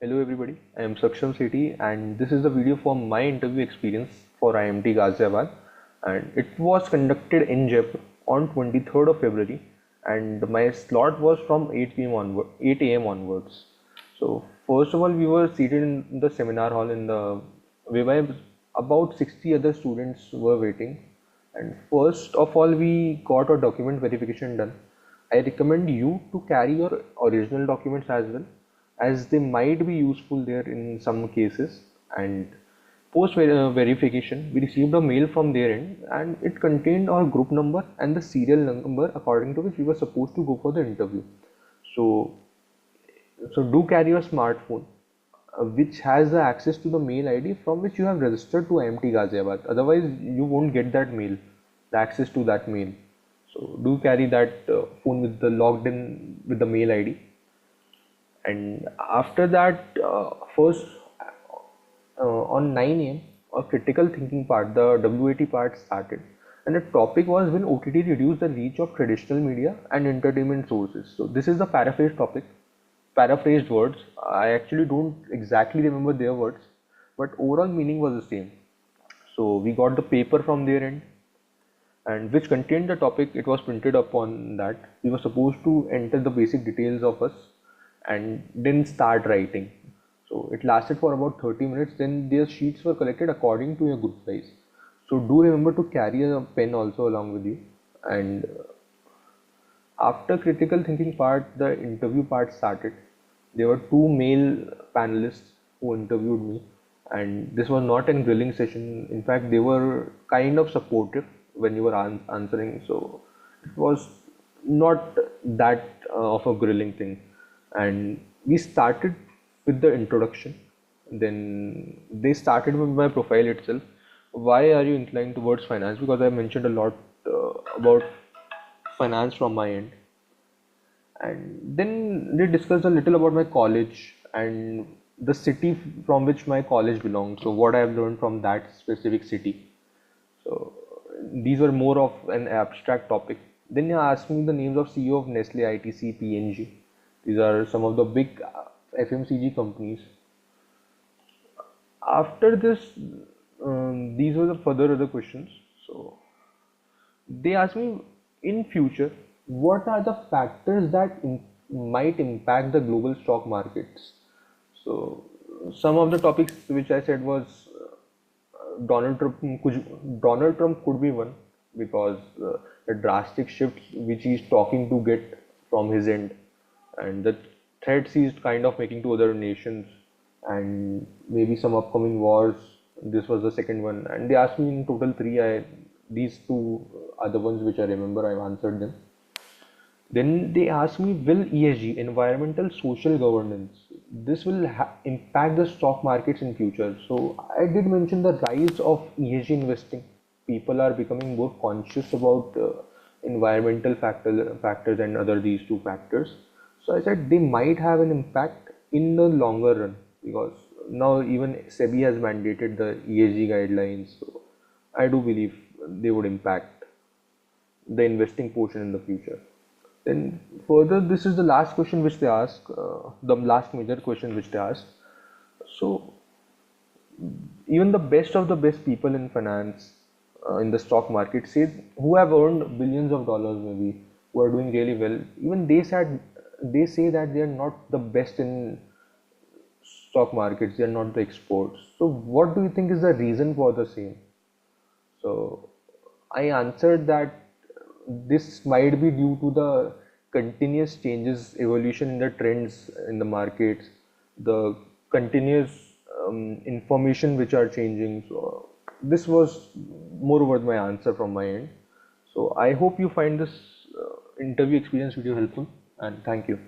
Hello everybody, I am Saksham Sethi and this is the video for my interview experience for IMT Ghaziabad, and it was conducted in Jaipur on 23rd of February, and my slot was from 8 a.m. onwards. So first of all, we were seated in the seminar hall in the where about 60 other students were waiting, and first of all we got our document verification done. I recommend you to carry your original documents as well, as they might be useful there in some cases. And post verification, we received a mail from their end, and it contained our group number and the serial number according to which we were supposed to go for the interview. So, so do carry your smartphone, which has the access to the mail ID from which you have registered to IMT Ghaziabad. Otherwise, you won't get that mail, the access to that mail. So do carry that phone with the logged in with the mail ID. And after that, first on 9 a.m., a critical thinking part, the WAT part started. And the topic was when OTT reduced the reach of traditional media and entertainment sources. So this is the paraphrased topic, paraphrased words. I actually don't exactly remember their words, but overall meaning was the same. So we got the paper from their end, and which contained the topic. It was printed upon that. We were supposed to enter the basic details of us and then start writing. So it lasted for about 30 minutes. Then their sheets were collected according to your group size. So do remember to carry a pen also along with you. And after critical thinking part, the interview part started. There were two male panelists who interviewed me, and this was not a grilling session. In fact, they were kind of supportive when you were answering, so it was not that of a grilling thing. And we started with the introduction. Then they started with my profile itself. Why are you inclined towards finance? Because I mentioned a lot about finance from my end. And then they discussed a little about my college and the city from which my college belongs. So what I have learned from that specific city. So these were more of an abstract topic. Then they asked me the names of CEO of Nestle, ITC, P&G. These are some of the big FMCG companies. After this, these were the further other questions. So they asked me, in future, what are the factors that might impact the global stock markets? So some of the topics which I said was Donald Trump could be one, because the drastic shifts which he's talking to get from his end, and the threats he's kind of making to other nations, and maybe some upcoming wars. This was the second one, and they asked me in total three. These two are the ones which I remember. I've answered them. Then they asked me, will ESG, environmental social governance, this will impact the stock markets in future? So I did mention the rise of ESG investing. People are becoming more conscious about factors and other these two factors. So I said they might have an impact in the longer run, because now even SEBI has mandated the ESG guidelines. So I do believe they would impact the investing portion in the future. Then further, this is the last question which they ask, the last major question which they ask. So even the best of the best people in finance, in the stock market, say, who have earned billions of dollars, maybe, who are doing really well, even they say that they are not the best in stock markets, they are not the experts. So what do you think is the reason for the same? So I answered that this might be due to the continuous changes, evolution in the trends in the markets, the continuous information which are changing. So this was moreover my answer from my end. So I hope you find this interview experience video helpful, and thank you.